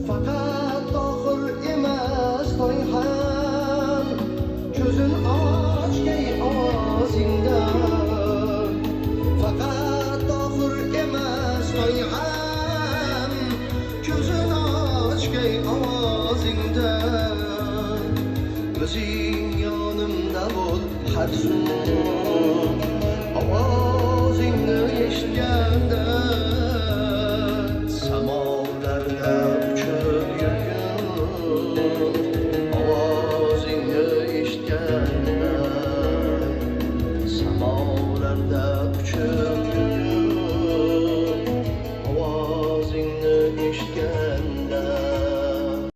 Fakat dohir emas toy ham, ko'zin ochgay ovozingda. Fakat dohir emas toy ham, ko'zin ochgay ovozingda. O'zing yonimda bo'l har zum.